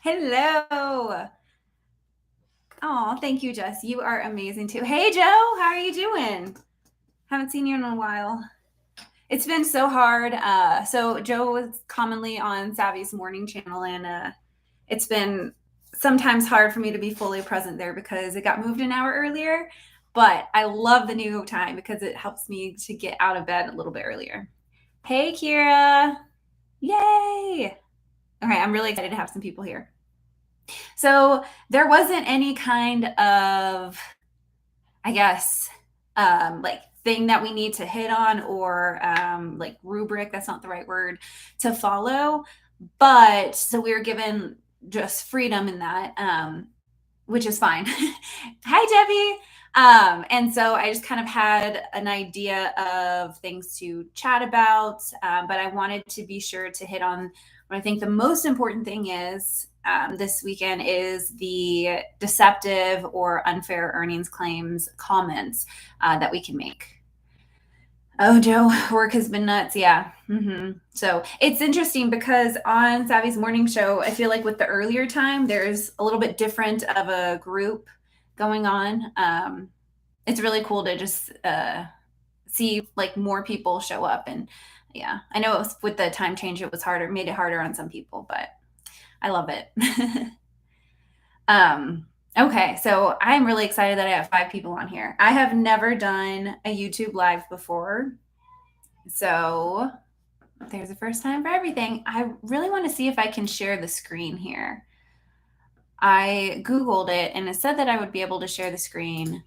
Hello. Oh, thank you, Jess. You are amazing too. Hey, Joe. How are you doing? Haven't seen you in a while. It's been so hard. So Joe was commonly on Savvy's morning channel, and it's been sometimes hard for me to be fully present there because it got moved an hour earlier. But I love the new time because it helps me to get out of bed a little bit earlier. Hey, Kira. Yay. Okay, I'm really excited to have some people here. So there wasn't any kind of, I guess, like thing that we need to hit on or like rubric, that's not the right word, to follow. But so we were given just freedom in that, which is fine. Hi, Debbie. And so I just kind of had an idea of things to chat about, but I wanted to be sure to hit on what I think the most important thing is this weekend is the deceptive or unfair earnings claims comments that we can make. Oh, Joe, work has been nuts. Yeah. So it's interesting because on Savvy's morning show, I feel like with the earlier time, there's a little bit different of a group going on. It's really cool to just see like more people show up. And yeah, I know it was with the time change, it was harder, made it harder on some people, but I love it. Okay, so I'm really excited that I have 5 people on here. I have never done a YouTube live before. So there's a first time for everything. I really want to see if I can share the screen here. I Googled it and it said that I would be able to share the screen,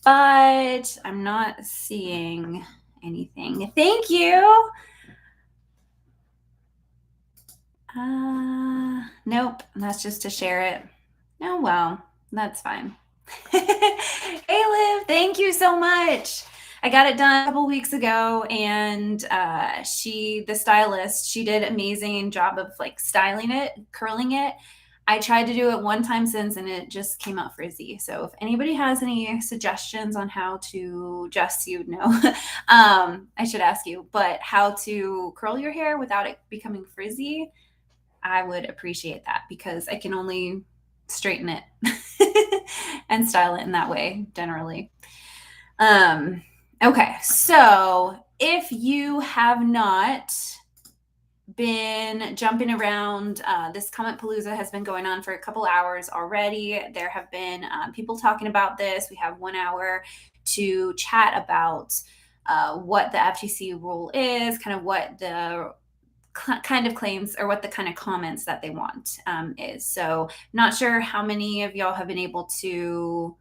but I'm not seeing anything. Thank you. Nope, that's just to share it. Oh, well, that's fine. Hey, Liv, thank you so much. I got it done a couple weeks ago, and the stylist, she did an amazing job of like styling it, curling it. I tried to do it one time since, and it just came out frizzy. So if anybody has any suggestions on how to, just you know, I should ask you, but how to curl your hair without it becoming frizzy, I would appreciate that because I can only straighten it and style it in that way generally. Okay, so if you have not been jumping around, this Comment Palooza has been going on for a couple hours already. There have been people talking about this. We have 1 hour to chat about what the FTC rule is, kind of what the kind of claims or what the kind of comments that they want is. So not sure how many of y'all have been able to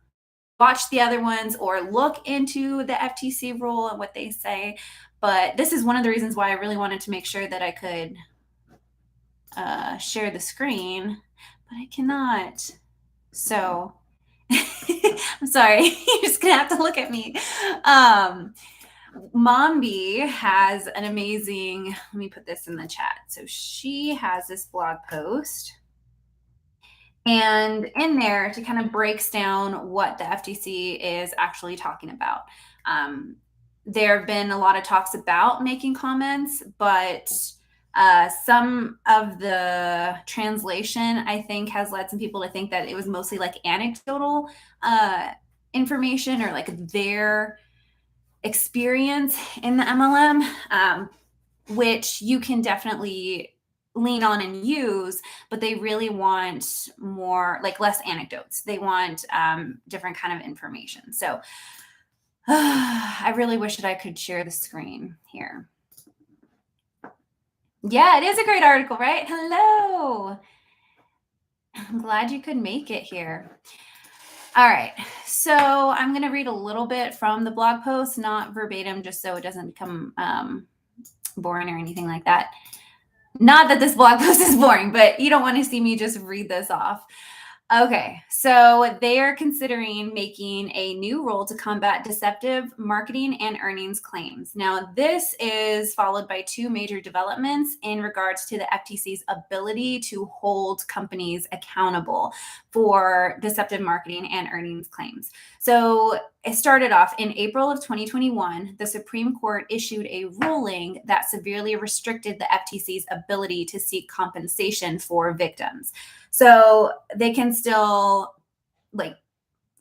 watch the other ones or look into the FTC rule and what they say, but this is one of the reasons why I really wanted to make sure that I could share the screen, but I cannot. So I'm sorry, you're just gonna have to look at me. Mombi has an amazing, let me put this in the chat. So she has this blog post, and in there she kind of breaks down what the FTC is actually talking about. There have been a lot of talks about making comments, but some of the translation, I think, has led some people to think that it was mostly like anecdotal information or like their experience in the MLM, which you can definitely lean on and use, but they really want more, like less anecdotes. They want different kind of information. So I really wish that I could share the screen here. Yeah, it is a great article, right? Hello. I'm glad you could make it here. All right, so I'm going to read a little bit from the blog post, not verbatim, just so it doesn't become boring or anything like that. Not that this blog post is boring, but you don't want to see me just read this off. Okay, so they are considering making a new rule to combat deceptive marketing and earnings claims. Now, this is followed by 2 major developments in regards to the FTC's ability to hold companies accountable for deceptive marketing and earnings claims. So it started off in April of 2021. The Supreme Court issued a ruling that severely restricted the FTC's ability to seek compensation for victims. So they can still, like,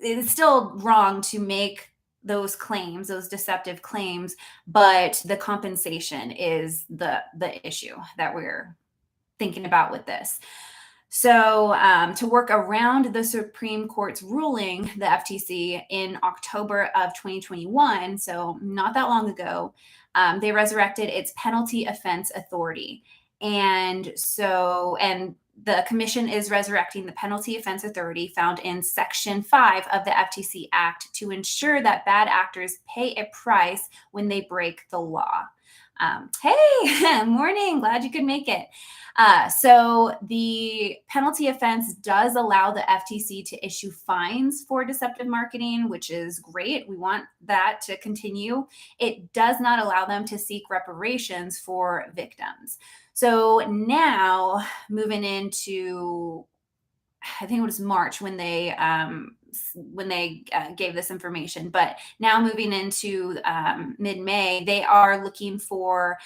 it's still wrong to make those claims, those deceptive claims, but the compensation is the issue that we're thinking about with this. So to work around the Supreme Court's ruling, the FTC in October of 2021, so not that long ago, they resurrected its penalty offense authority. And the commission is resurrecting the penalty offense authority found in Section 5 of the FTC Act to ensure that bad actors pay a price when they break the law. Hey, morning. Glad you could make it. So the penalty offense does allow the FTC to issue fines for deceptive marketing, which is great. We want that to continue. It does not allow them to seek reparations for victims. So now moving into, I think it was March when they gave this information, but now moving into mid-May, they are looking for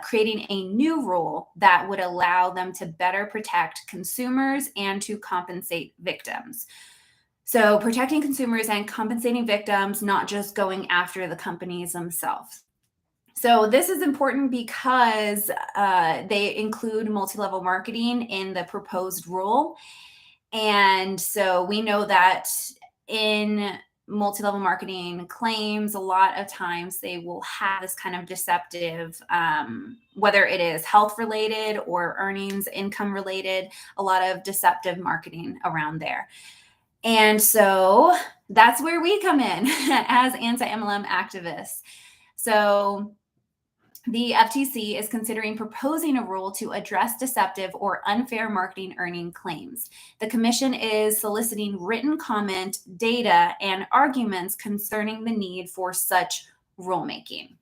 creating a new rule that would allow them to better protect consumers and to compensate victims. So protecting consumers and compensating victims, not just going after the companies themselves. So this is important because they include multi-level marketing in the proposed rule. And so we know that in multi-level marketing claims, a lot of times they will have this kind of deceptive, whether it is health related or earnings, income related, a lot of deceptive marketing around there. And so that's where we come in as anti-MLM activists. So the FTC is considering proposing a rule to address deceptive or unfair marketing earning claims. The commission is soliciting written comment, data, and arguments concerning the need for such rulemaking.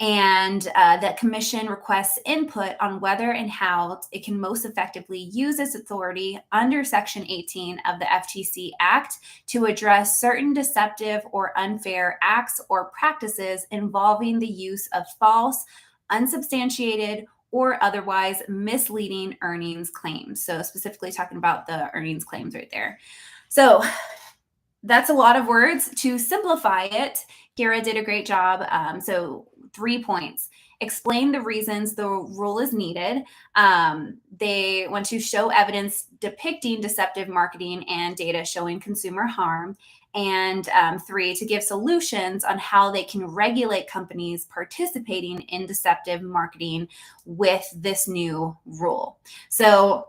And the commission requests input on whether and how it can most effectively use its authority under Section 18 of the FTC Act to address certain deceptive or unfair acts or practices involving the use of false, unsubstantiated, or otherwise misleading earnings claims. So specifically talking about the earnings claims right there. So that's a lot of words. To simplify it, Kira did a great job. So 3 points. Explain the reasons the rule is needed. They want to show evidence depicting deceptive marketing and data showing consumer harm. And 3, to give solutions on how they can regulate companies participating in deceptive marketing with this new rule. So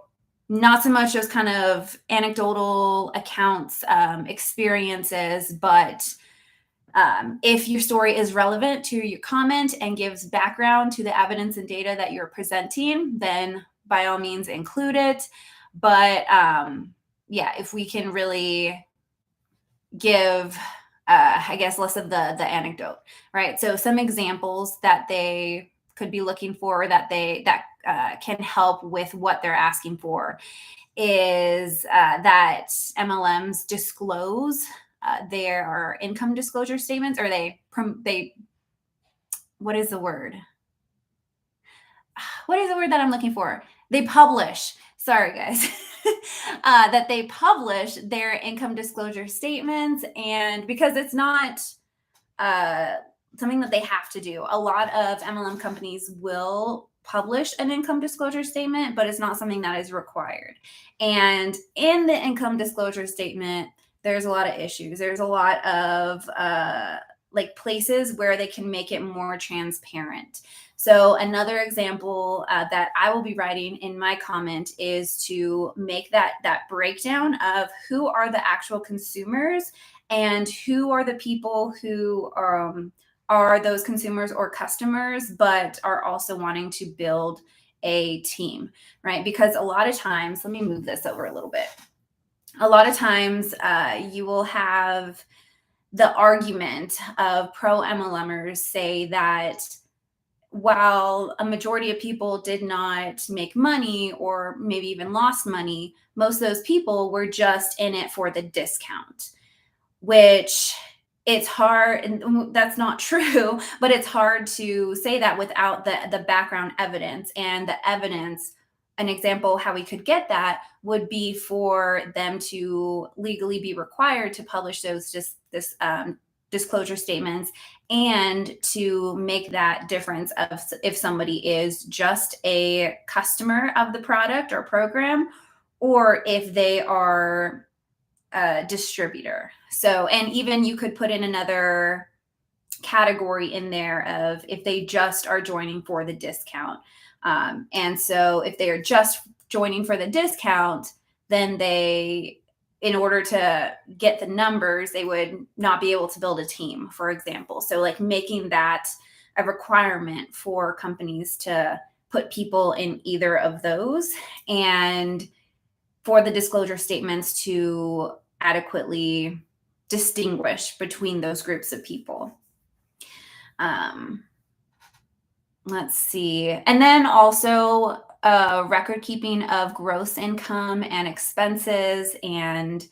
not so much just kind of anecdotal accounts, experiences, but if your story is relevant to your comment and gives background to the evidence and data that you're presenting, then by all means include it. But yeah, if we can really give, I guess, less of the anecdote, right? So some examples that they could be looking for that can help with what they're asking for is that MLMs disclose their income disclosure statements, or they what is the word? What is the word that I'm looking for? They publish. Sorry, guys. That they publish their income disclosure statements, and because it's not something that they have to do. A lot of MLM companies will publish an income disclosure statement, but it's not something that is required. And in the income disclosure statement, there's a lot of issues. There's a lot of like places where they can make it more transparent. So another example that I will be writing in my comment is to make that breakdown of who are the actual consumers and who are the people who are those consumers or customers, but are also wanting to build a team, right? Because a lot of times, let me move this over a little bit. A lot of times you will have the argument of pro MLMers say that while a majority of people did not make money or maybe even lost money, most of those people were just in it for the discount, which it's hard, and that's not true, but it's hard to say that without the background evidence. And the evidence, an example how we could get that would be for them to legally be required to publish those disclosure statements, and to make that difference of if somebody is just a customer of the product or program, or if they are a distributor. So, and even you could put in another category in there of if they just are joining for the discount. And so if they are just joining for the discount, then they, in order to get the numbers, they would not be able to build a team, for example. So like making that a requirement for companies to put people in either of those, and for the disclosure statements to adequately distinguish between those groups of people. Let's see. And then also record keeping of gross income and expenses, and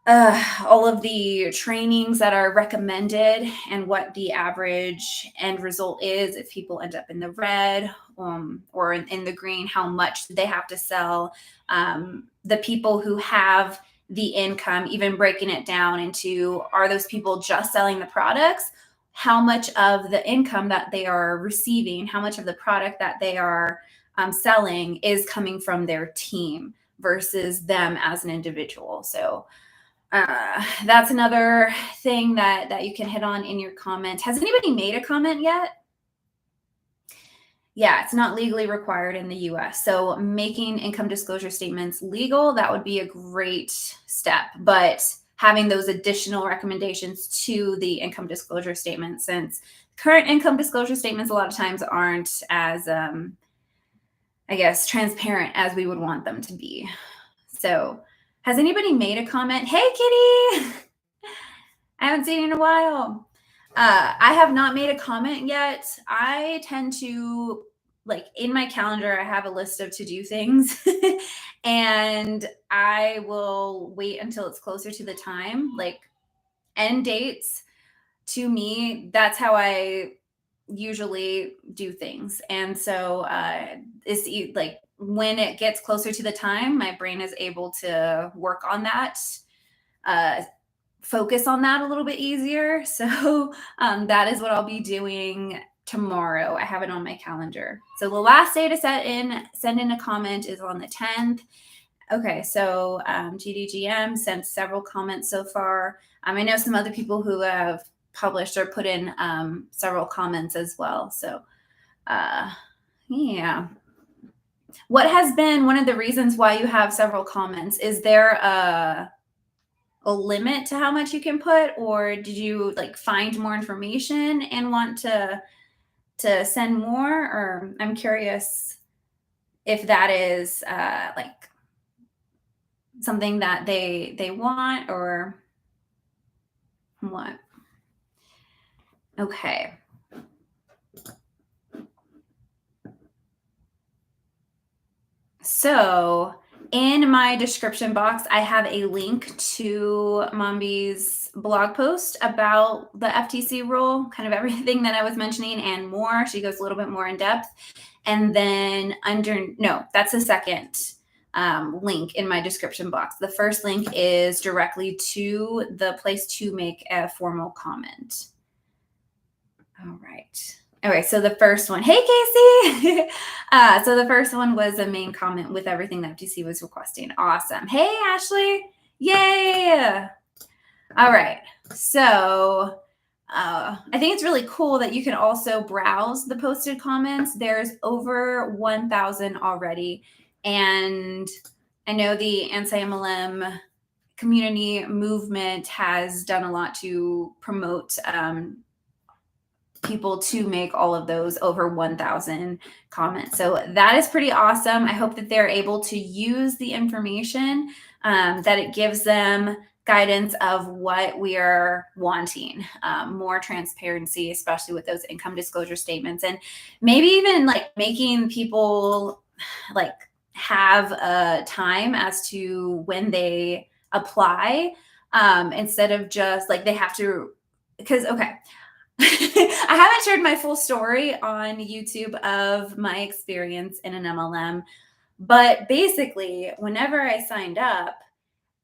all of the trainings that are recommended, and what the average end result is if people end up in the red, or in the green, how much they have to sell. The people who have the income, even breaking it down into, are those people just selling the products? How much of the income that they are receiving, how much of the product that they are selling is coming from their team versus them as an individual. So that's another thing that you can hit on in your comment. Has anybody made a comment yet? Yeah, it's not legally required in the US. So making income disclosure statements legal, that would be a great step. But having those additional recommendations to the income disclosure statement, since current income disclosure statements a lot of times aren't as, I guess, transparent as we would want them to be. So has anybody made a comment? Hey, Kitty! I haven't seen you in a while. I have not made a comment yet. I tend to, like, in my calendar, I have a list of to-do things and I will wait until it's closer to the time. Like, end dates, to me, that's how I usually do things. And so it's like when it gets closer to the time, my brain is able to work on that, focus on that a little bit easier. So that is what I'll be doing tomorrow. I have it on my calendar. So the last day to send in a comment is on the 10th. Okay, so GDGM sent several comments so far. I know some other people who have published or put in several comments as well. So yeah. What has been one of the reasons why you have several comments? Is there a limit to how much you can put, or did you like find more information and want to send more? Or I'm curious if that is like something that they want, or what. Okay. So in my description box, I have a link to Mambi's blog post about the FTC rule, kind of everything that I was mentioning and more. She goes a little bit more in depth. And then that's the second link in my description box. The first link is directly to the place to make a formal comment. All right. Okay, so the first one, hey, Casey. So the first one was a main comment with everything that FTC was requesting. Awesome. Hey, Ashley. Yay. All right. So I think it's really cool that you can also browse the posted comments. There's over 1,000 already. And I know the anti-MLM community movement has done a lot to promote people to make all of those over 1,000 comments. So that is pretty awesome. I hope that they're able to use the information, that it gives them guidance of what we are wanting, more transparency, especially with those income disclosure statements, and maybe even like making people like have a time as to when they apply, instead of just like they have to, because, okay. I haven't shared my full story on YouTube of my experience in an MLM, but basically, whenever I signed up,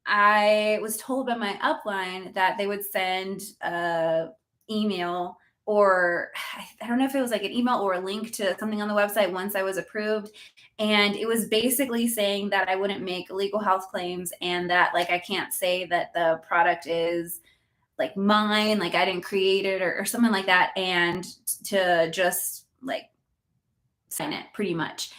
I was told by my upline that they would send a email, or I don't know if it was like an email or a link to something on the website once I was approved. And it was basically saying that I wouldn't make illegal health claims, and that like I can't say that the product is like mine, like I didn't create it, or something like that, and to just like sign it pretty much.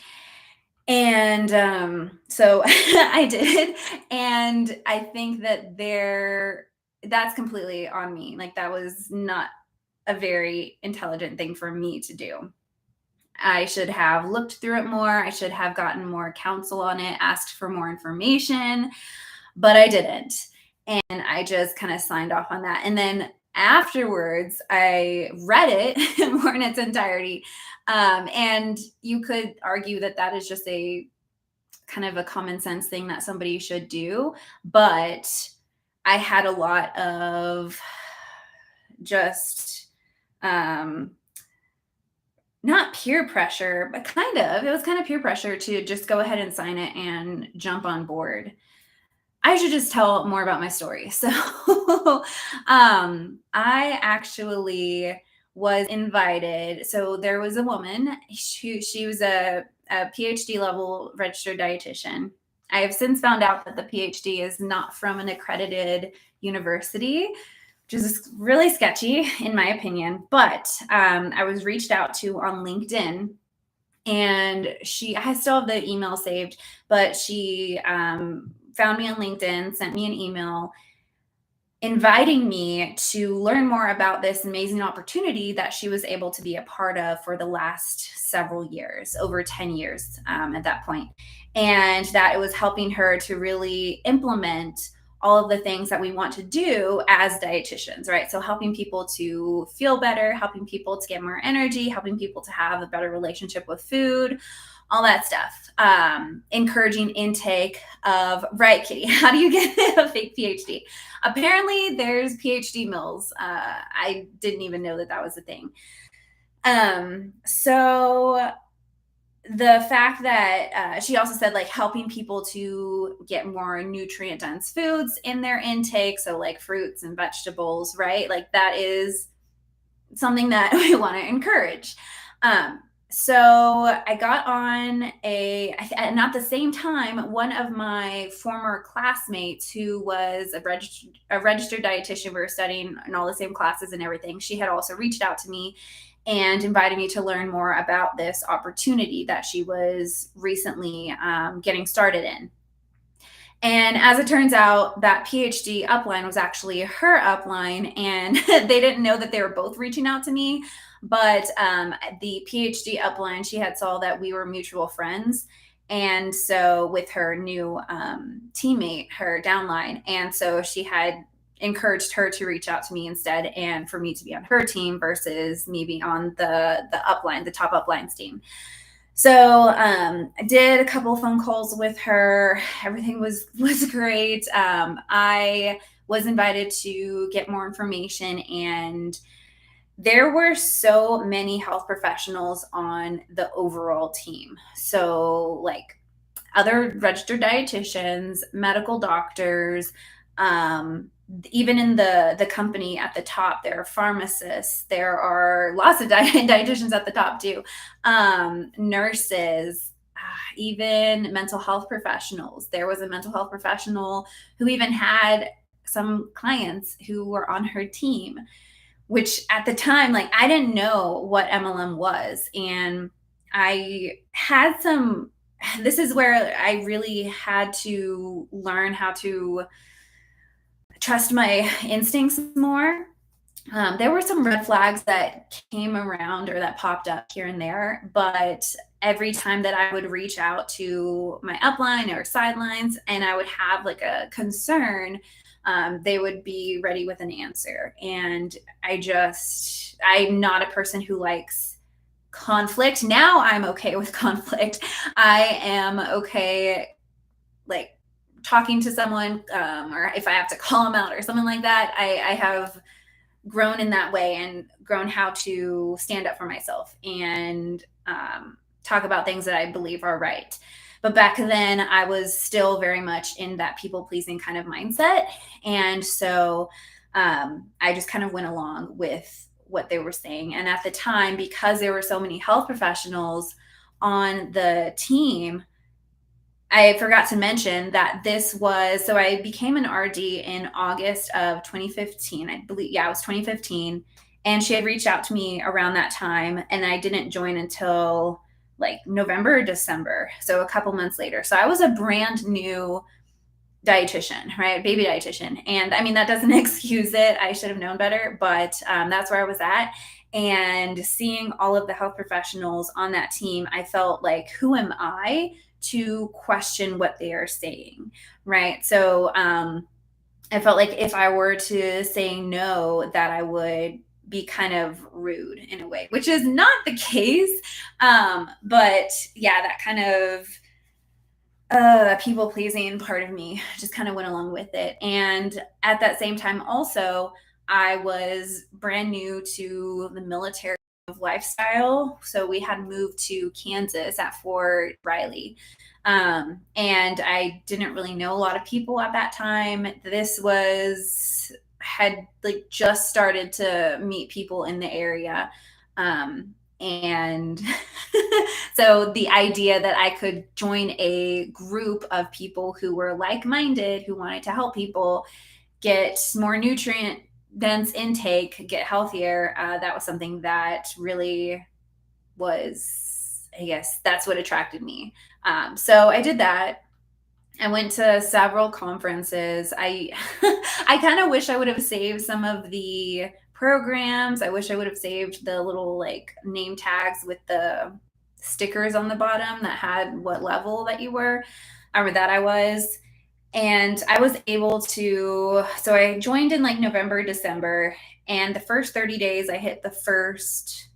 And so I did. And I think that that's completely on me. Like that was not a very intelligent thing for me to do. I should have looked through it more. I should have gotten more counsel on it, asked for more information, but I didn't. And I just kind of signed off on that. And then afterwards, I read it more in its entirety. And you could argue that that is just a kind of a common sense thing that somebody should do. But I had a lot of just, not peer pressure, but kind of, it was kind of peer pressure to just go ahead and sign it and jump on board. I should just tell more about my story. So, I actually was invited. So there was a woman. She was a PhD level registered dietitian. I have since found out that the PhD is not from an accredited university, which is really sketchy in my opinion. But I was reached out to on LinkedIn, and I still have the email saved, but she found me on LinkedIn, sent me an email inviting me to learn more about this amazing opportunity that she was able to be a part of for the last several years, over 10 years at that point. And that it was helping her to really implement all of the things that we want to do as dietitians, right? So helping people to feel better, helping people to get more energy, helping people to have a better relationship with food, all that stuff. Encouraging intake of, right, Kitty, how do you get a fake PhD? Apparently there's PhD mills. I didn't even know that that was a thing. So the fact that she also said like helping people to get more nutrient dense foods in their intake. So like fruits and vegetables, right? Like that is something that we want to encourage. So I got on and at the same time, one of my former classmates who was a registered dietitian, we were studying in all the same classes and everything. She had also reached out to me and invited me to learn more about this opportunity that she was recently getting started in. And as it turns out, that PhD upline was actually her upline, and they didn't know that they were both reaching out to me. But the PhD upline, she had saw that we were mutual friends. And so with her new teammate, her downline, and so she had encouraged her to reach out to me instead, and for me to be on her team versus me being on the upline, the top upline's team. So I did a couple of phone calls with her. Everything was great. I was invited to get more information, and there were so many health professionals on the overall team. So like other registered dietitians, medical doctors, even in the company at the top, there are pharmacists. There are lots of dietitians at the top too. Nurses, even mental health professionals. There was a mental health professional who even had some clients who were on her team, which at the time, like I didn't know what MLM was. And I had this is where I really had to learn how to trust my instincts more. There were some red flags that came around or that popped up here and there, but every time that I would reach out to my upline or sidelines and I would have like a concern, they would be ready with an answer. And I'm not a person who likes conflict. Now I'm okay with conflict. I am okay, like talking to someone, or if I have to call them out or something like that, I have grown in that way and grown how to stand up for myself and talk about things that I believe are right. But back then, I was still very much in that people pleasing kind of mindset. And so I just kind of went along with what they were saying. And at the time, because there were so many health professionals on the team, I forgot to mention that so I became an RD in August of 2015. I believe, yeah, it was 2015. And she had reached out to me around that time, and I didn't join until like November or December. So a couple months later. So I was a brand new dietitian, right? Baby dietitian. And I mean, that doesn't excuse it. I should have known better, but that's where I was at. And seeing all of the health professionals on that team, I felt like, who am I to question what they are saying, right? So I felt like if I were to say no, that I would be kind of rude in a way, which is not the case. But yeah, that kind of people pleasing part of me just kind of went along with it. And at that same time, also, I was brand new to the military lifestyle. So we had moved to Kansas at Fort Riley. And I didn't really know a lot of people at that time. Had like just started to meet people in the area. And so the idea that I could join a group of people who were like-minded, who wanted to help people get more nutrient dense intake, get healthier, that was something that really was, I guess, that's what attracted me. So I did that. I went to several conferences. I kind of wish I would have saved some of the programs. I wish I would have saved the little like name tags with the stickers on the bottom that had what level that you were, or that I was. And I was able to, so I joined in like November, December, and the first 30 days I hit the first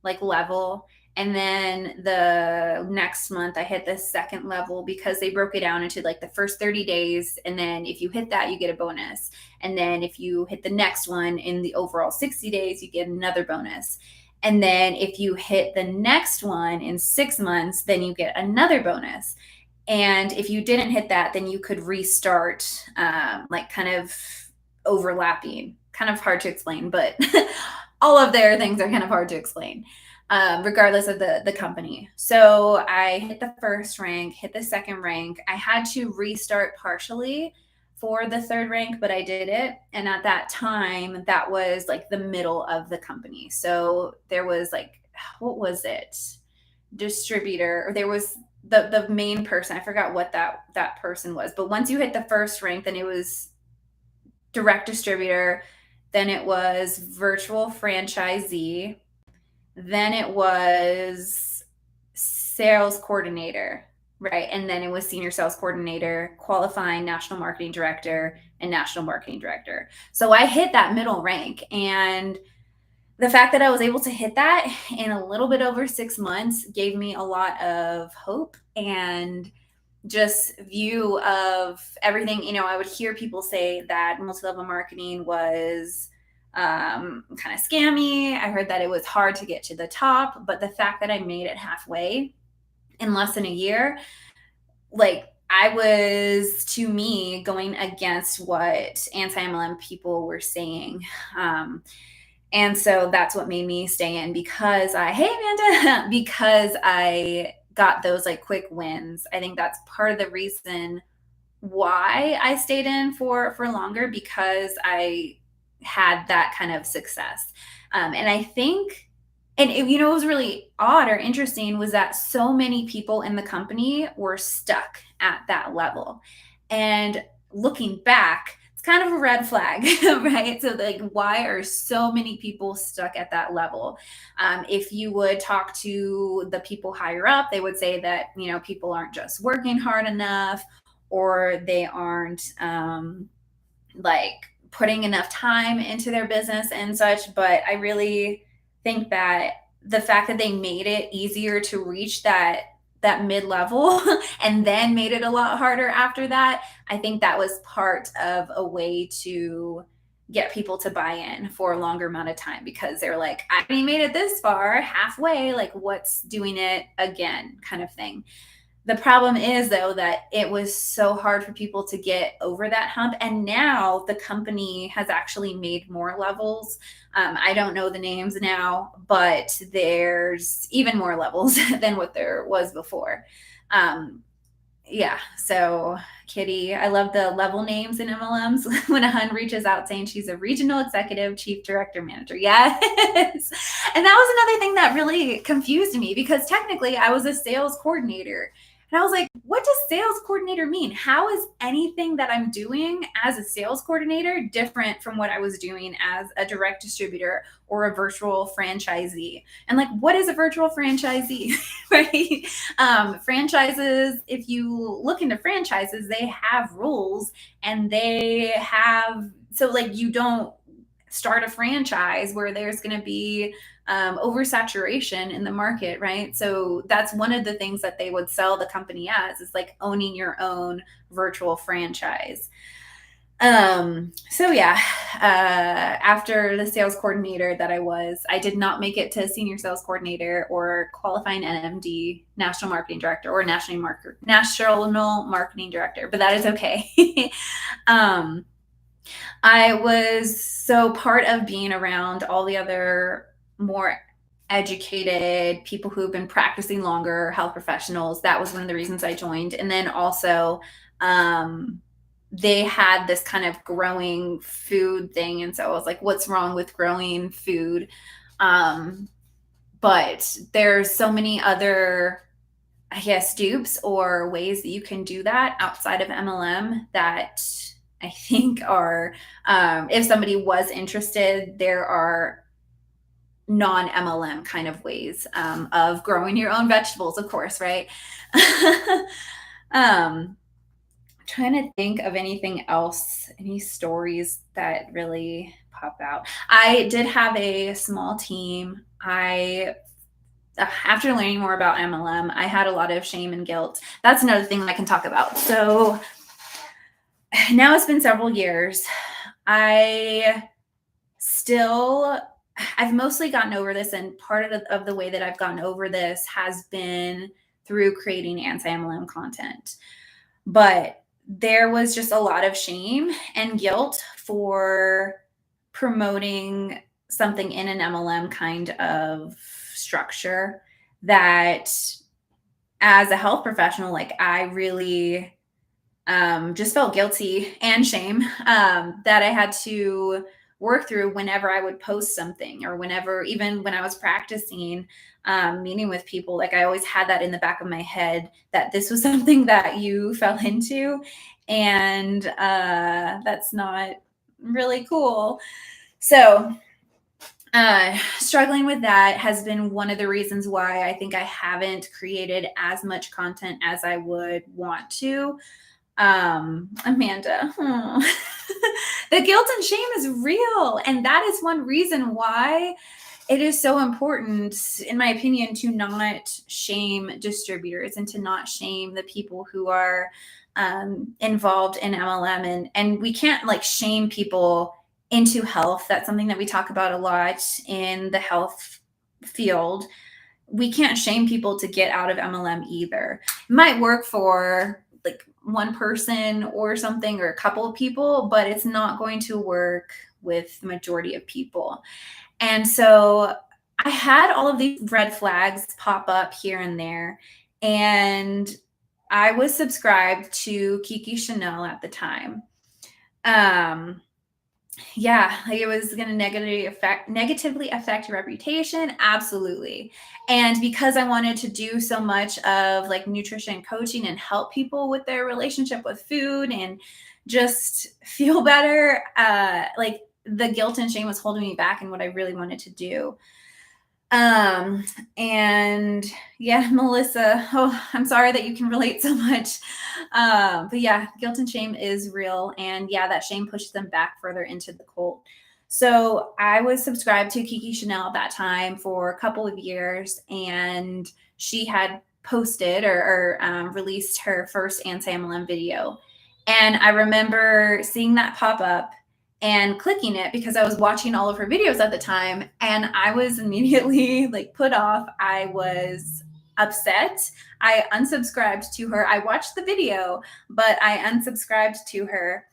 like level. And then the next month I hit the second level, because they broke it down into like the first 30 days. And then if you hit that, you get a bonus. And then if you hit the next one in the overall 60 days, you get another bonus. And then if you hit the next one in 6 months, then you get another bonus. And if you didn't hit that, then you could restart, like kind of overlapping, kind of hard to explain, but all of their things are kind of hard to explain. Regardless of the company. So I hit the first rank, hit the second rank. I had to restart partially for the third rank, but I did it. And at that time, that was like the middle of the company. So there was like, what was it? Distributor, or there was the main person. I forgot what that person was. But once you hit the first rank, then it was direct distributor. Then it was virtual franchisee. Then it was sales coordinator, right? And then it was senior sales coordinator, qualifying national marketing director, and national marketing director. So I hit that middle rank. And the fact that I was able to hit that in a little bit over 6 months gave me a lot of hope and just view of everything. You know, I would hear people say that multi-level marketing was kind of scammy. I heard that it was hard to get to the top, but the fact that I made it halfway in less than a year, like I was, to me, going against what anti-MLM people were saying. And so that's what made me stay in, because hey, Amanda, because I got those like quick wins. I think that's part of the reason why I stayed in for longer, because I had that kind of success. And I think, and it, what was really odd or interesting was that so many people in the company were stuck at that level. And looking back, it's kind of a red flag, right? So like, why are so many people stuck at that level? If you would talk to the people higher up, they would say that, people aren't just working hard enough, or they aren't like putting enough time into their business and such. But I really think that the fact that they made it easier to reach that that mid-level and then made it a lot harder after that. I think that was part of a way to get people to buy in for a longer amount of time, because they're like, I already made it this far, halfway, like what's doing it again, kind of thing. The problem is, though, that it was so hard for people to get over that hump. And now the company has actually made more levels. I don't know the names now, but there's even more levels than what there was before. Yeah, so Kitty, I love the level names in MLMs. When a hun reaches out saying she's a regional executive, chief director, manager. Yes. And that was another thing that really confused me, because technically I was a sales coordinator. And I was like, what does sales coordinator mean? How is anything that I'm doing as a sales coordinator different from what I was doing as a direct distributor or a virtual franchisee? And like, what is a virtual franchisee? Right? Franchises, if you look into franchises, they have rules, and they have, so like, you don't start a franchise where there's going to be oversaturation in the market, right? So that's one of the things that they would sell the company as, is like owning your own virtual franchise. So yeah, after the sales coordinator that I did not make it to senior sales coordinator or qualifying NMD, national marketing director, or national marketing director, but that is okay. I was so part of being around all the other more educated people who've been practicing longer, health professionals. That was one of the reasons I joined. And then also, they had this kind of growing food thing. And so I was like, what's wrong with growing food? But there's so many other, I guess, dupes or ways that you can do that outside of MLM that I think are, if somebody was interested, there are non-MLM kind of ways of growing your own vegetables, of course, right? Trying to think of anything else, any stories that really pop out. I did have a small team. After learning more about MLM, I had a lot of shame and guilt. That's another thing I can talk about. So now it's been several years. I've mostly gotten over this, and part of the way that I've gotten over this has been through creating anti-MLM content. But there was just a lot of shame and guilt for promoting something in an MLM kind of structure that, as a health professional, like, I really just felt guilty and shame that I had to work through whenever I would post something, or whenever, even when I was practicing, meeting with people. Like, I always had that in the back of my head, that this was something that you fell into, and that's not really cool. So struggling with that has been one of the reasons why I think I haven't created as much content as I would want to. Amanda, the guilt and shame is real. And that is one reason why it is so important, in my opinion, to not shame distributors and to not shame the people who are involved in MLM. And we can't like shame people into health. That's something that we talk about a lot in the health field. We can't shame people to get out of MLM either. It might work for like one person or something, or a couple of people, but it's not going to work with the majority of people. And so I had all of these red flags pop up here and there, and I was subscribed to Kiki Chanel at the time. Yeah, like, it was going to negatively affect your reputation. Absolutely. And because I wanted to do so much of like nutrition coaching and help people with their relationship with food and just feel better, like, the guilt and shame was holding me back in what I really wanted to do. And yeah, Melissa, oh, I'm sorry that you can relate so much. But yeah, guilt and shame is real. And yeah, that shame pushes them back further into the cult. So I was subscribed to Kiki Chanel at that time for a couple of years, and she had posted or released her first anti-MLM video. And I remember seeing that pop up and clicking it because I was watching all of her videos at the time, and I was immediately like put off. I was upset. I unsubscribed to her. I watched the video, but I unsubscribed to her,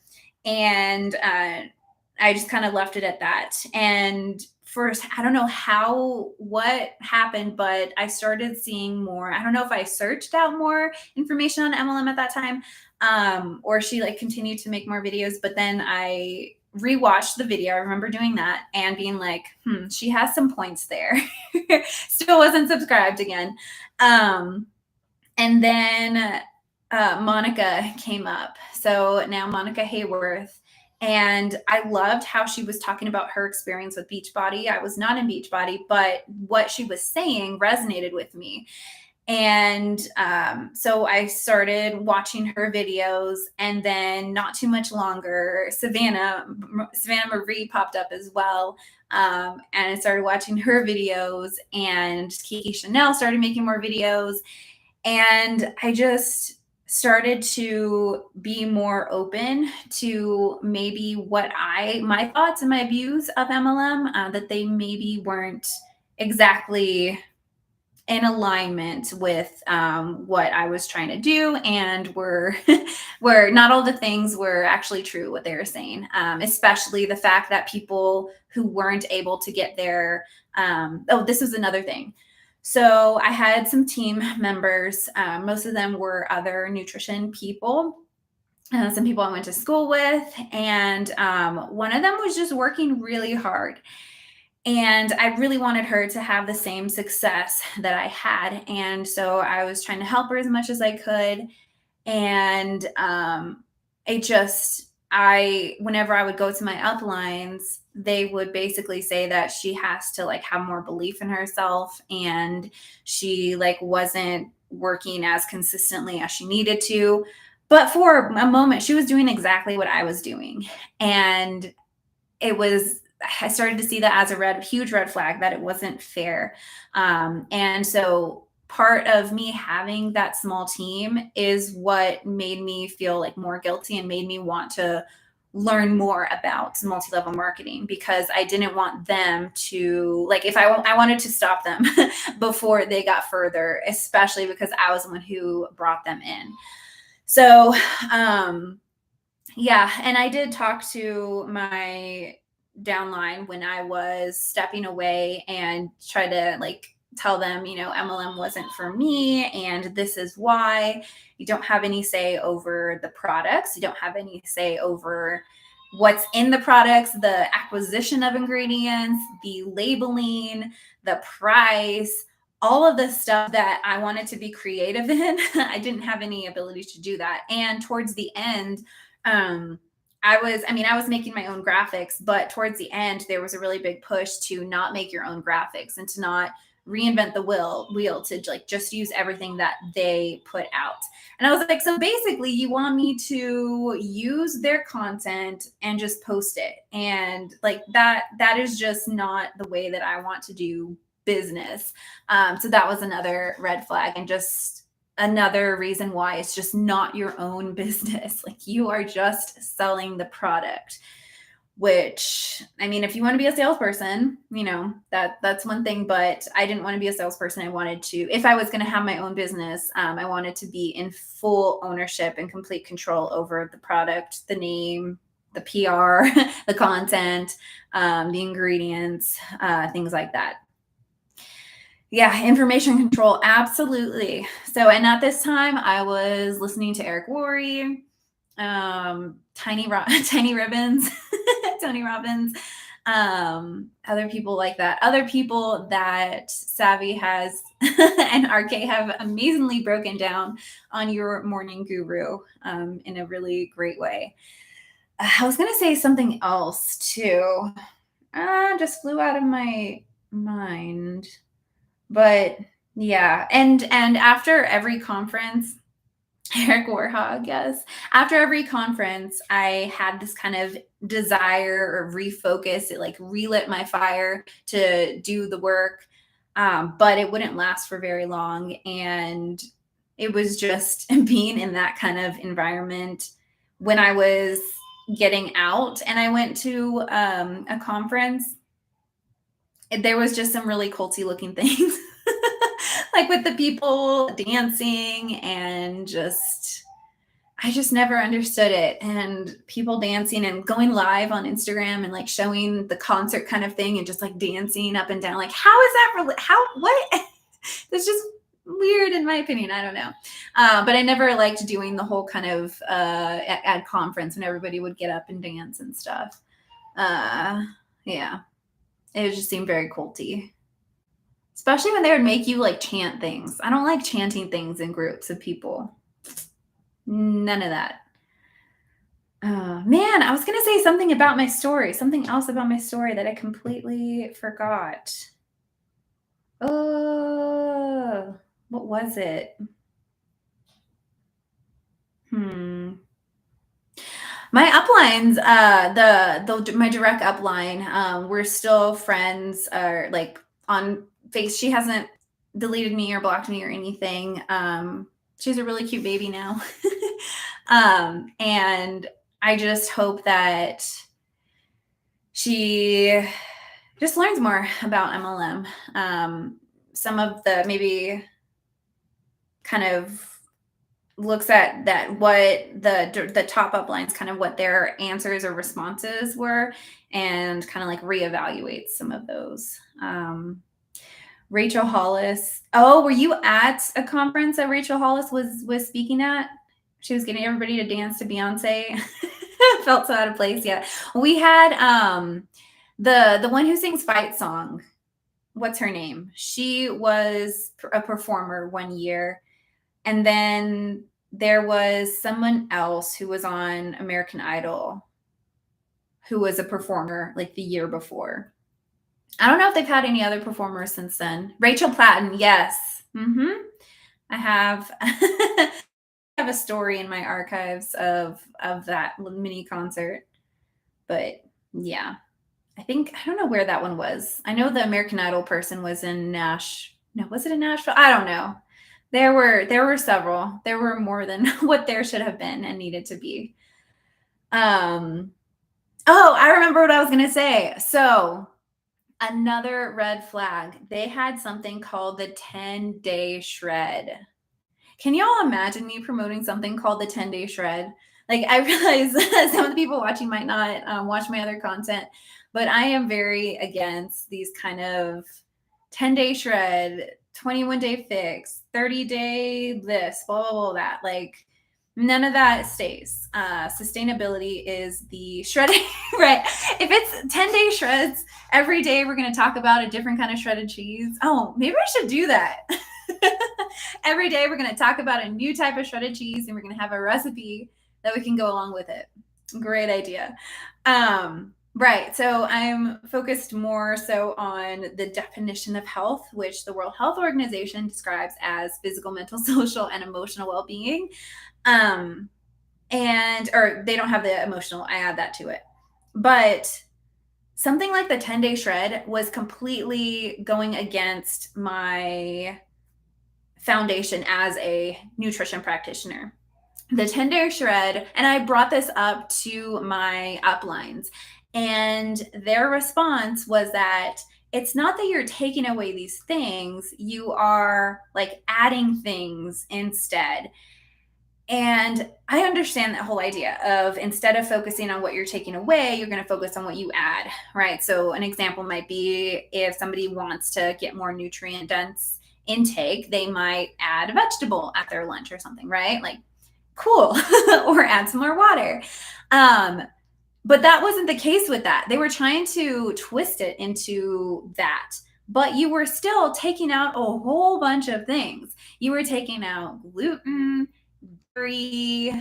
and I just kind of left it at that. And first, I don't know what happened, but I started seeing more. I don't know if I searched out more information on MLM at that time, or she like continued to make more videos, but then I rewatched the video. I remember doing that and being like, she has some points there. Still wasn't subscribed again. And then Monica came up. So now Monica Hayworth. And I loved how she was talking about her experience with Beachbody. I was not in Beachbody, but what she was saying resonated with me. And so I started watching her videos, and then not too much longer, Savannah Marie popped up as well. And I started watching her videos, and Kiki Chanel started making more videos. And I just started to be more open to maybe my thoughts and my views of MLM, that they maybe weren't exactly in alignment with what I was trying to do, and were not all the things were actually true what they were saying, especially the fact that people who weren't able to get their this was another thing. So I had some team members. Most of them were other nutrition people. Some people I went to school with, and one of them was just working really hard. And I really wanted her to have the same success that I had. And so I was trying to help her as much as I could. And whenever I would go to my uplines, they would basically say that she has to like have more belief in herself, and she like wasn't working as consistently as she needed to. But for a moment, she was doing exactly what I was doing. And I started to see that as a huge red flag, that it wasn't fair. And so part of me having that small team is what made me feel like more guilty and made me want to learn more about multi-level marketing, because I didn't want them to, like, if I wanted to stop them before they got further, especially because I was the one who brought them in. So, yeah. And I did talk to my downline when I was stepping away and try to like tell them, MLM wasn't for me, and this is why. You don't have any say over the products. You don't have any say over what's in the products, the acquisition of ingredients, the labeling, the price, all of the stuff that I wanted to be creative in. I didn't have any ability to do that. And towards the end, I was making my own graphics, but towards the end, there was a really big push to not make your own graphics and to not reinvent the wheel, to like just use everything that they put out. And I was like, so basically you want me to use their content and just post it. And like that is just not the way that I want to do business. So that was another red flag, and just another reason why it's just not your own business. Like, you are just selling the product, which, if you want to be a salesperson, that's one thing, but I didn't want to be a salesperson. I wanted to, if I was going to have my own business, I wanted to be in full ownership and complete control over the product, the name, the PR, the content, the ingredients, things like that. Yeah, information control, absolutely. So, and at this time, I was listening to Eric Worre, Tiny Ribbons, Tony Robbins, other people like that. Other people that Savvy has and RK have amazingly broken down on Your Morning Guru in a really great way. I was going to say something else too. Just flew out of my mind. But yeah, and after every conference, Eric Warhog, yes. After every conference, I had this kind of desire or refocus. It like relit my fire to do the work. but it wouldn't last for very long. And it was just being in that kind of environment when I was getting out and I went to a conference. There was just some really culty looking things, like with the people dancing and I just never understood it. And people dancing and going live on Instagram and like showing the concert kind of thing and just like dancing up and down. Like, how is that? What? It's just weird in my opinion. I don't know. But I never liked doing the whole kind of at conference when everybody would get up and dance and stuff. Yeah, it just seemed very culty. Especially when they would make you like chant things. I don't like chanting things in groups of people. None of that. Man, I was going to say something about my story, something else about my story that I completely forgot. Oh, what was it? My uplines, my direct upline, we're still friends, or like on Face. She hasn't deleted me or blocked me or anything. She's a really cute baby now. And I just hope that she just learns more about MLM. Some of the maybe kind of looks at that, what the top uplines, kind of what their answers or responses were, and kind of like reevaluate some of those. Rachel Hollis. Oh, were you at a conference that Rachel Hollis was speaking at? She was getting everybody to dance to Beyonce. Felt so out of place. Yeah. We had the one who sings Fight Song. What's her name? She was a performer one year. And then there was someone else who was on American Idol who was a performer like the year before. I don't know if they've had any other performers since then. Rachel Platten, yes. I have I have a story in my archives of that mini concert. But yeah, I don't know where that one was. I know the American Idol person was in was it in Nashville? I don't know. There were several. There were more than what there should have been and needed to be. Oh, I remember what I was going to say. So another red flag. They had something called the 10-day shred. Can y'all imagine me promoting something called the 10-day shred? Like, I realize some of the people watching might not watch my other content, but I am very against these kind of 10-day shred, 21-day fix, 30-day this, blah, blah, blah, that. Like, none of that stays. Sustainability is the shredding, right? If it's 10-day shreds, every day we're going to talk about a different kind of shredded cheese. Oh, maybe I should do that. Every day we're going to talk about a new type of shredded cheese and we're going to have a recipe that we can go along with it. Great idea. Right. So I'm focused more so on the definition of health, which the World Health Organization describes as physical, mental, social, and emotional well-being. Or they don't have the emotional, I add that to it. But something like the 10-day shred was completely going against my foundation as a nutrition practitioner. The 10-day shred, and I brought this up to my uplines, and their response was that it's not that you're taking away these things, you are like adding things instead. And I understand that whole idea of instead of focusing on what you're taking away, you're going to focus on what you add, right? So an example might be if somebody wants to get more nutrient dense intake, they might add a vegetable at their lunch or something, right? Like, cool. Or add some more water. But that wasn't the case with that. They were trying to twist it into that. But you were still taking out a whole bunch of things. You were taking out gluten, dairy,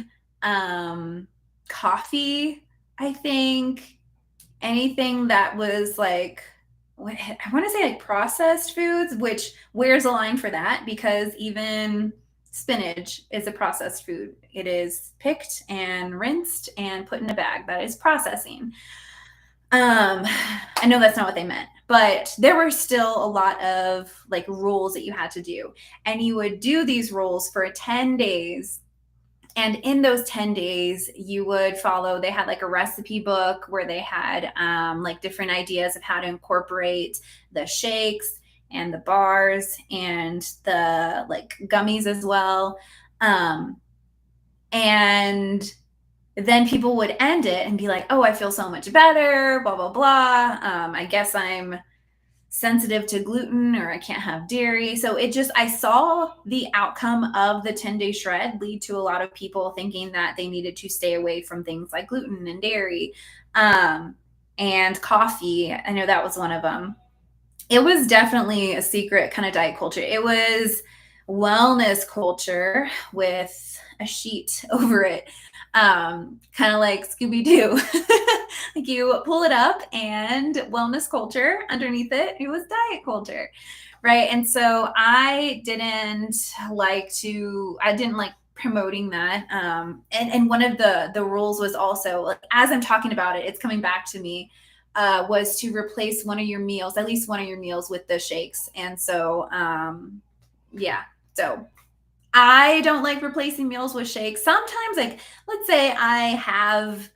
coffee, I think, anything that was like, I want to say like processed foods, which where's the line for that? Because even spinach is a processed food. It is picked and rinsed and put in a bag. That is processing. I know that's not what they meant, but there were still a lot of like rules that you had to do. And you would do these rules for 10 days. And in those 10 days, you would follow, they had like a recipe book where they had like different ideas of how to incorporate the shakes and the bars and the like gummies as well. And then people would end it and be like, oh, I feel so much better, blah, blah, blah. I guess I'm sensitive to gluten or I can't have dairy. So it just, I saw the outcome of the 10-day shred lead to a lot of people thinking that they needed to stay away from things like gluten and dairy and coffee. I know that was one of them. It was definitely a secret kind of diet culture. It was wellness culture with a sheet over it, kind of like Scooby-Doo. Like you pull it up and wellness culture underneath it, it was diet culture, right? And so I didn't like promoting that. And one of the rules was also, like, as I'm talking about it, it's coming back to me, was to replace one of your meals, at least one of your meals, with the shakes. And so, yeah, so I don't like replacing meals with shakes. Sometimes, like, let's say I have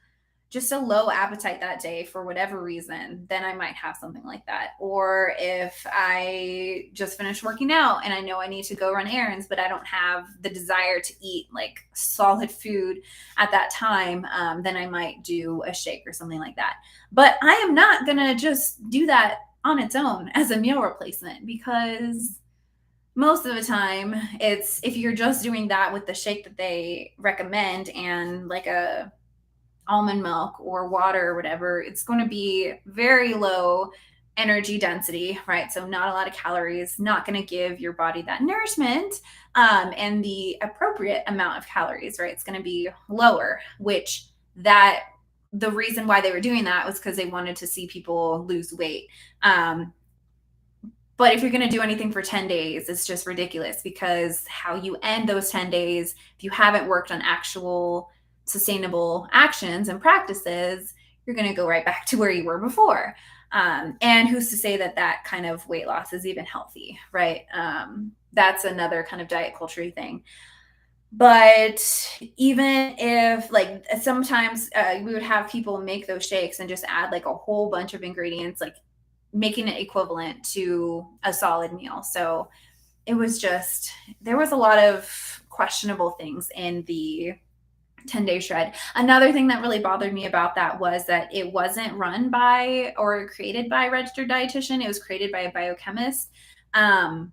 just a low appetite that day for whatever reason, then I might have something like that. Or if I just finished working out and I know I need to go run errands, but I don't have the desire to eat like solid food at that time, then I might do a shake or something like that. But I am not going to just do that on its own as a meal replacement, because most of the time it's, if you're just doing that with the shake that they recommend and like a almond milk or water or whatever, it's going to be very low energy density, right? So not a lot of calories, not going to give your body that nourishment and the appropriate amount of calories, right? It's going to be lower, which that the reason why they were doing that was because they wanted to see people lose weight. But if you're going to do anything for 10 days, it's just ridiculous, because how you end those 10 days, if you haven't worked on actual sustainable actions and practices, you're going to go right back to where you were before. And who's to say that that kind of weight loss is even healthy, right? That's another kind of diet culture thing. But even if, like, sometimes we would have people make those shakes and just add like a whole bunch of ingredients, like making it equivalent to a solid meal. So it was just, there was a lot of questionable things in the 10-day shred. Another thing that really bothered me about that was that it wasn't run by or created by a registered dietitian. It was created by a biochemist and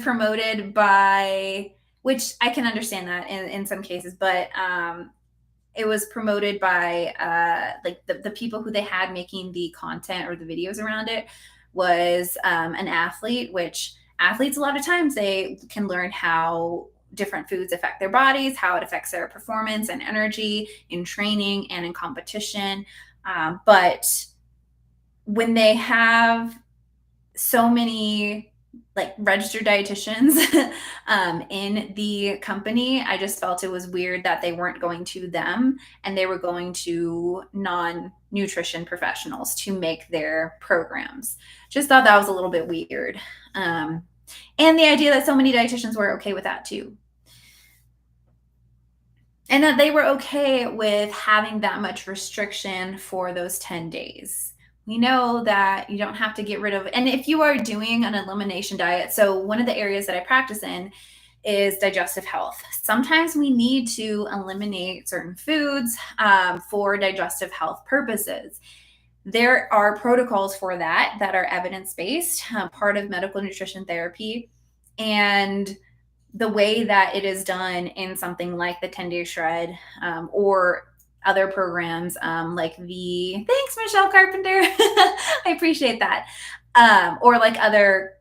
promoted by, which I can understand that in some cases, but it was promoted by like the people who they had making the content or the videos around it was an athlete, which athletes, a lot of times they can learn how different foods affect their bodies, how it affects their performance and energy in training and in competition. But when they have so many like registered dietitians in the company, I just felt it was weird that they weren't going to them and they were going to non-nutrition professionals to make their programs. Just thought that was a little bit weird. And the idea that so many dietitians were okay with that too. And that they were okay with having that much restriction for those 10 days. We know that you don't have to get rid of, and if you are doing an elimination diet, so one of the areas that I practice in is digestive health. Sometimes we need to eliminate certain foods for digestive health purposes. There are protocols for that are evidence-based, part of medical nutrition therapy. And the way that it is done in something like the 10-day shred or other programs like the, thanks, Michelle Carpenter. I appreciate that. Or like other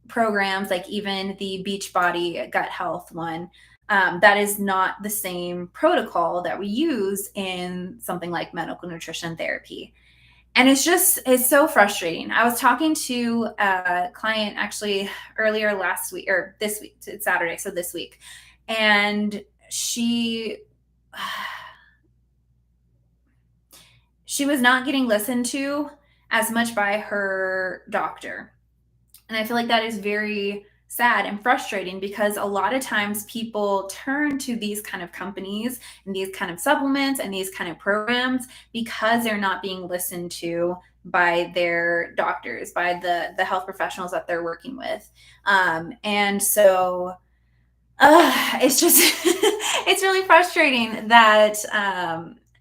programs, like even the Beachbody gut health one, that is not the same protocol that we use in something like medical nutrition therapy. And it's so frustrating. I was talking to a client actually earlier last week, or this week, it's Saturday, so this week. And she was not getting listened to as much by her doctor. And I feel like that is very sad and frustrating because a lot of times people turn to these kind of companies and these kind of supplements and these kind of programs because they're not being listened to by their doctors, by the health professionals that they're working with. And so it's just it's really frustrating that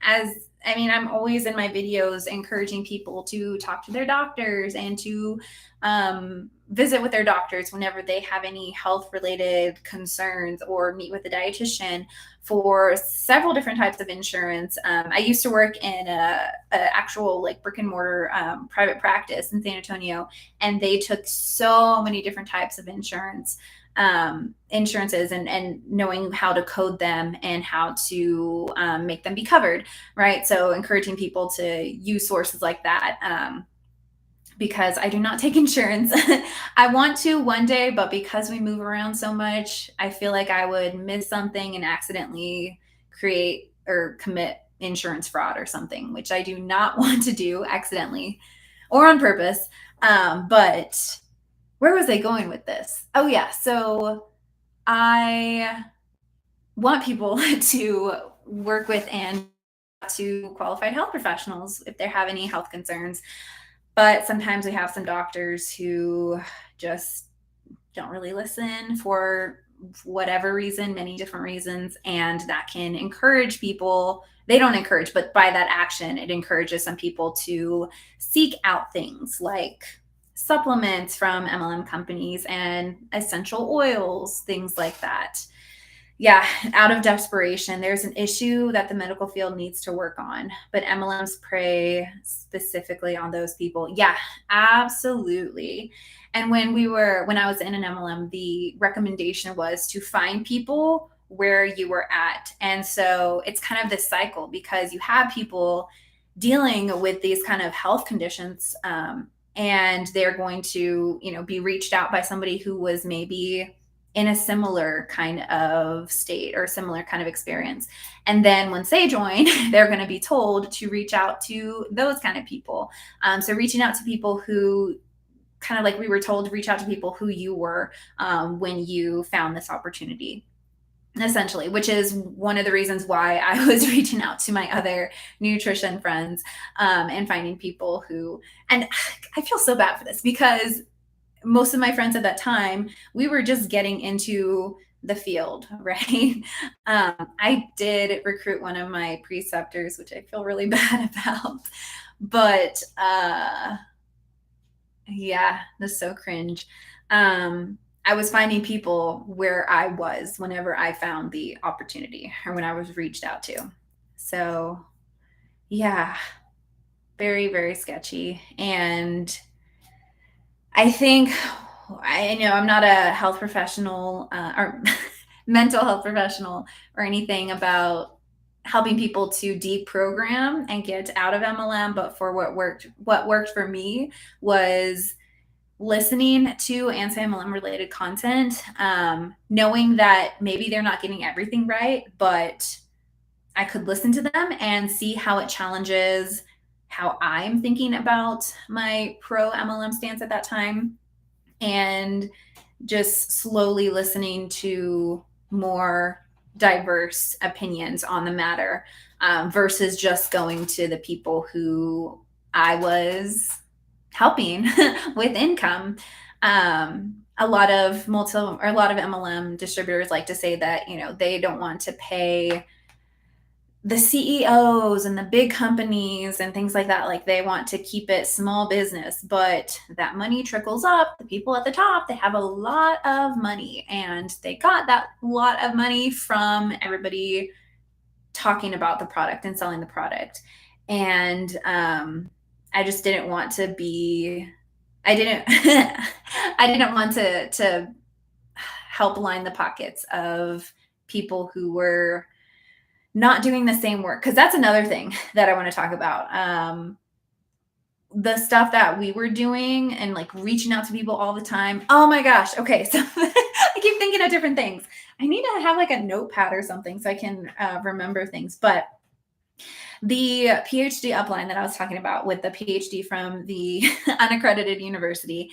as I mean, I'm always in my videos encouraging people to talk to their doctors and to visit with their doctors whenever they have any health related concerns, or meet with a dietitian for several different types of insurance. I used to work in a actual like brick and mortar private practice in San Antonio, and they took so many different types of insurances, and knowing how to code them and how to make them be covered, right? So encouraging people to use sources like that, because I do not take insurance. I want to one day, but because we move around so much, I feel like I would miss something and accidentally create or commit insurance fraud or something, which I do not want to do accidentally or on purpose. But where was I going with this? Oh, yeah. So I want people to work with and to qualified health professionals if they have any health concerns. But sometimes we have some doctors who just don't really listen for whatever reason, many different reasons. And that can encourage people. They don't encourage, but by that action, it encourages some people to seek out things like supplements from MLM companies and essential oils, things like that. Yeah, out of desperation. There's an issue that the medical field needs to work on, but MLMs prey specifically on those people. Yeah, absolutely. And when I was in an MLM, the recommendation was to find people where you were at. And so it's kind of this cycle, because you have people dealing with these kind of health conditions, and they're going to, be reached out by somebody who was maybe in a similar kind of state or similar kind of experience. And then once they join, they're going to be told to reach out to those kind of people. So reaching out to people who, kind of like we were told to reach out to people who you were when you found this opportunity, essentially, which is one of the reasons why I was reaching out to my other nutrition friends, and finding people who, and I feel so bad for this because most of my friends at that time, we were just getting into the field, right? I did recruit one of my preceptors, which I feel really bad about, but yeah, that's so cringe. I was finding people where I was whenever I found the opportunity or when I was reached out to. So yeah, very, very sketchy. And I think, I know I'm not a health professional or mental health professional or anything about helping people to deprogram and get out of MLM, but for what worked for me was listening to anti-MLM related content, knowing that maybe they're not getting everything right, but I could listen to them and see how it challenges how I'm thinking about my pro MLM stance at that time, and just slowly listening to more diverse opinions on the matter, versus just going to the people who I was helping with income. A lot of MLM distributors like to say that, they don't want to pay the CEOs and the big companies and things like that. Like, they want to keep it small business, but that money trickles up. The people at the top, they have a lot of money, and they got that lot of money from everybody talking about the product and selling the product. And I just didn't want to be, I didn't, I didn't want to help line the pockets of people who were not doing the same work. Cause that's another thing that I want to talk about. The stuff that we were doing and like reaching out to people all the time. Oh my gosh. Okay. So I keep thinking of different things. I need to have like a notepad or something so I can remember things. But The PhD upline that I was talking about with the PhD from the unaccredited university,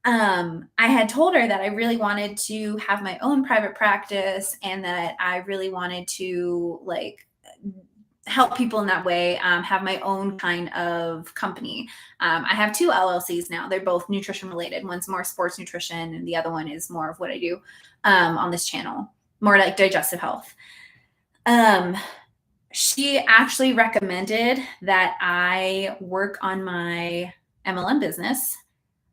I had told her that I really wanted to have my own private practice and that I really wanted to like help people in that way, have my own kind of company. I have two LLCs now. They're both nutrition related. One's more sports nutrition, and the other one is more of what I do on this channel, more like digestive health. She actually recommended that I work on my MLM business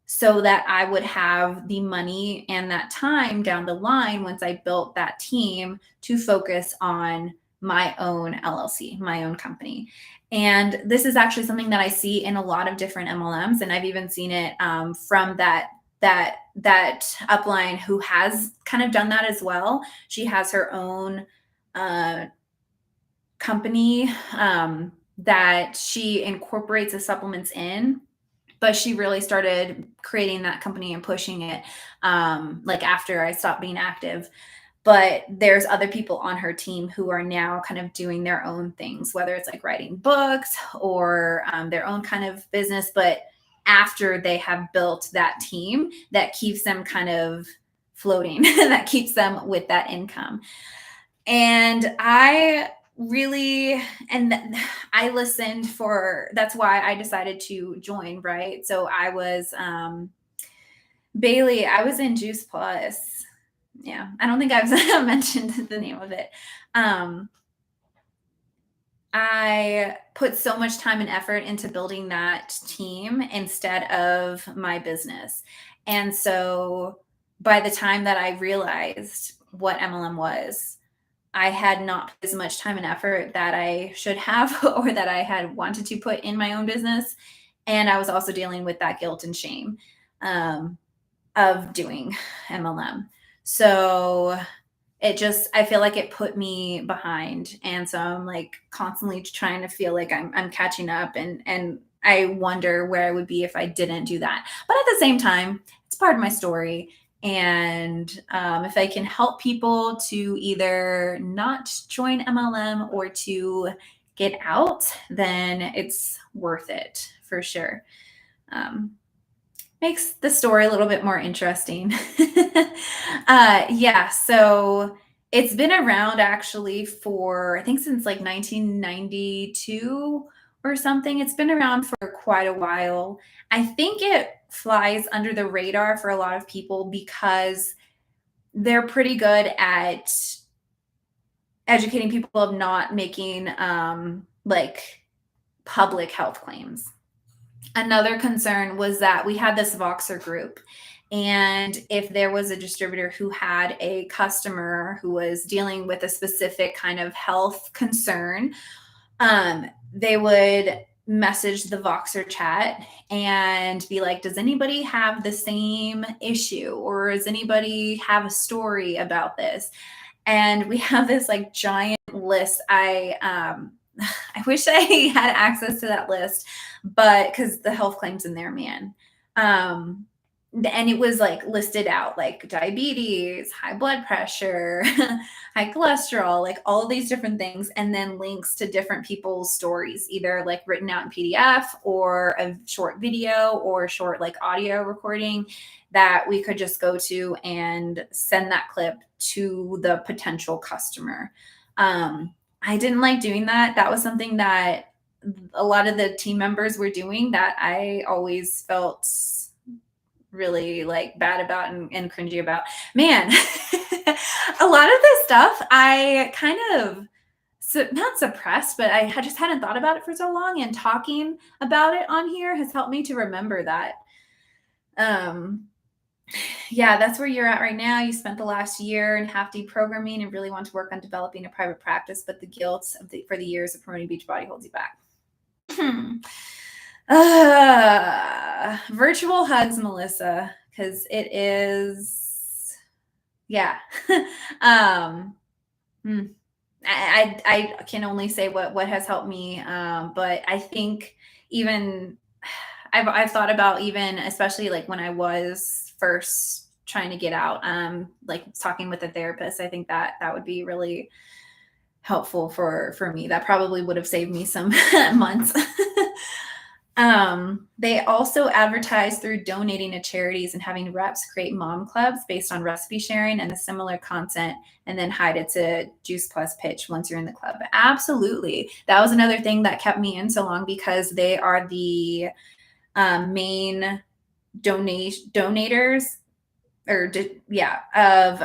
so that I would have the money and that time down the line once I built that team to focus on my own LLC, my own company. And this is actually something that I see in a lot of different MLMs, and I've even seen it from that upline who has kind of done that as well. She has her own company that she incorporates the supplements in, but she really started creating that company and pushing it like after I stopped being active. But there's other people on her team who are now kind of doing their own things, whether it's like writing books or their own kind of business. But after they have built that team that keeps them kind of floating, that keeps them with that income. And I listened for, that's why I decided to join, right? So I was Bailey, I was in Juice Plus. Yeah, I don't think I've mentioned the name of it. I put so much time and effort into building that team instead of my business. And so by the time that I realized what MLM was, I had not put as much time and effort that I should have or that I had wanted to put in my own business. And I was also dealing with that guilt and shame of doing MLM. So I feel like it put me behind. And so I'm like constantly trying to feel like I'm catching up, and I wonder where I would be if I didn't do that. But at the same time, it's part of my story. And if I can help people to either not join MLM or to get out, then it's worth it for sure. Makes the story a little bit more interesting. Yeah, so it's been around actually for, I think since like 1992 or something. It's been around for quite a while. I think it flies under the radar for a lot of people because they're pretty good at educating people of not making like public health claims. Another concern was that we had this Voxer group, and if there was a distributor who had a customer who was dealing with a specific kind of health concern, they would message the Voxer chat and be like, does anybody have the same issue, or does anybody have a story about this? And we have this like giant list. I wish I had access to that list, but because the health claims in there, man. And it was like listed out like diabetes, high blood pressure, high cholesterol, like all of these different things, and then links to different people's stories, either like written out in PDF or a short video or short like audio recording that we could just go to and send that clip to the potential customer. I didn't like doing that. That was something that a lot of the team members were doing that I always felt really like bad about and cringy about. Man, a lot of this stuff I kind of not suppressed, but I just hadn't thought about it for so long, and talking about it on here has helped me to remember that. Yeah, that's where you're at right now. You spent the last year and half deprogramming and really want to work on developing a private practice, but the guilt for the years of promoting Beachbody holds you back. Virtual hugs, Melissa, because it is, yeah. I can only say what has helped me, but I think even I've thought about, even especially like when I was first trying to get out, like talking with a therapist. I think that would be really helpful for me. That probably would have saved me some months. They also advertise through donating to charities and having reps create mom clubs based on recipe sharing and the similar content, and then hide it to Juice Plus pitch once you're in the club. Absolutely. That was another thing that kept me in so long, because they are the main donators of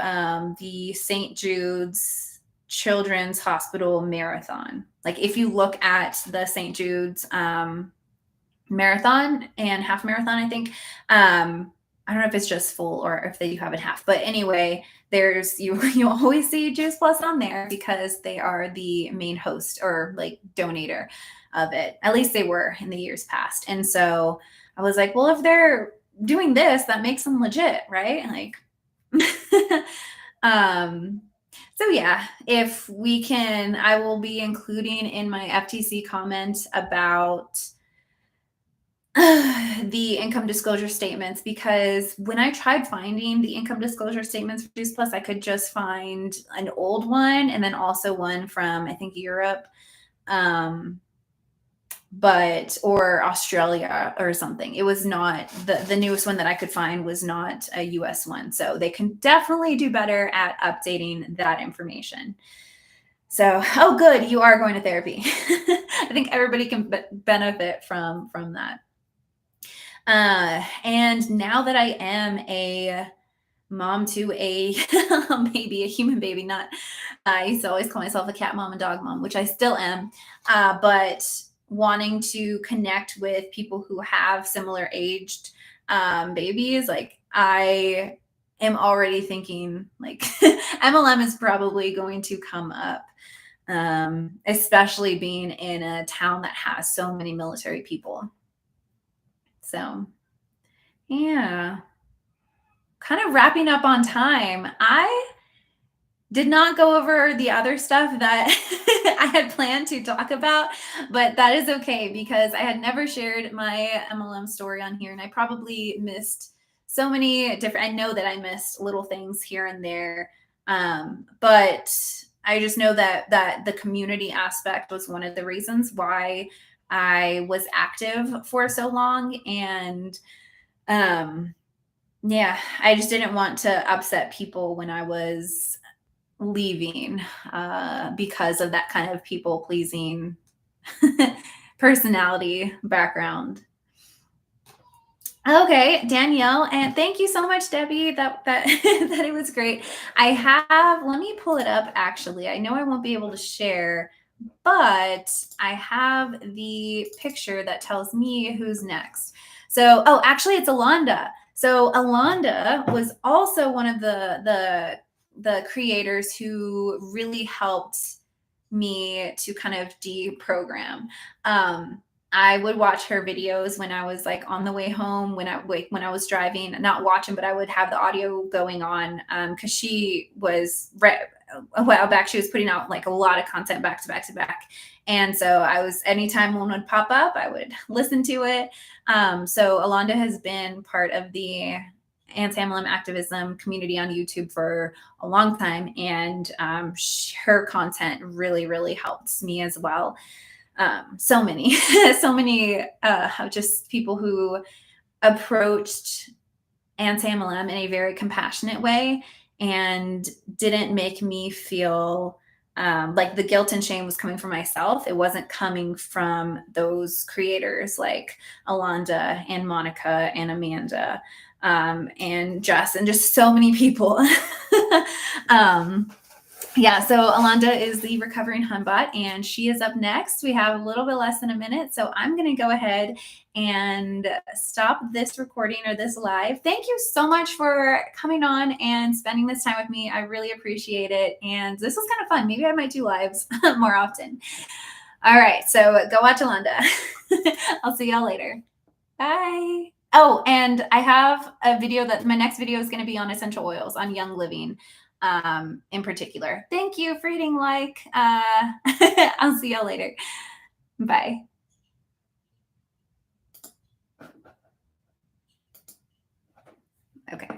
the St. Jude's Children's Hospital Marathon. Like, if you look at the St. Jude's marathon and half marathon, I think, I don't know if it's just full or if they do have it half, but anyway, there's you always see Juice Plus on there because they are the main host or like donator of it. At least they were in the years past. And so I was like, well, if they're doing this, that makes them legit, right? Like, so yeah, if we can, I will be including in my FTC comment about the income disclosure statements, because when I tried finding the income disclosure statements for Juice Plus, I could just find an old one and then also one from, I think, Europe, or Australia or something. It was not the newest one that I could find was not a US one. So they can definitely do better at updating that information. So, oh, good. You are going to therapy. I think everybody can benefit from that. And now that I am a mom to a baby, a human baby, not, I used to always call myself a cat mom and dog mom, which I still am, but wanting to connect with people who have similar aged babies, like, I am already thinking like MLM is probably going to come up, especially being in a town that has so many military people. So, yeah, kind of wrapping up on time. I did not go over the other stuff that I had planned to talk about, but that is okay because I had never shared my MLM story on here, and I probably missed so many different, I know that I missed little things here and there, but I just know that the community aspect was one of the reasons why I was active for so long. And yeah, I just didn't want to upset people when I was leaving because of that kind of people pleasing personality background. Okay, Danielle, and thank you so much, Debbie. That that it was great. I have, let me pull it up actually. I know I won't be able to share, but I have the picture that tells me who's next. So, oh, actually it's Alonda. So Alonda was also one of the creators who really helped me to kind of deprogram. I would watch her videos when I was like on the way home, when I was driving, not watching, but I would have the audio going on because she was a while back, she was putting out like a lot of content back to back to back. And so anytime one would pop up, I would listen to it. So Alonda has been part of the anti-MLM activism community on YouTube for a long time. And her content really, really helps me as well. So many just people who approached anti-MLM in a very compassionate way and didn't make me feel like the guilt and shame was coming from myself. It wasn't coming from those creators like Alonda and Monica and Amanda and Jess and just so many people. Yeah, so Alonda is the recovering humbot, and she is up next. We have a little bit less than a minute, so I'm going to go ahead and stop this recording or this live. Thank you so much for coming on and spending this time with me. I really appreciate it, and this was kind of fun. Maybe I might do lives more often. All right, so go watch Alonda. I'll see y'all later. Bye. Oh, and I have a video that my next video is going to be on essential oils, on Young Living. In particular. Thank you for hitting like. I'll see y'all later. Bye. Okay.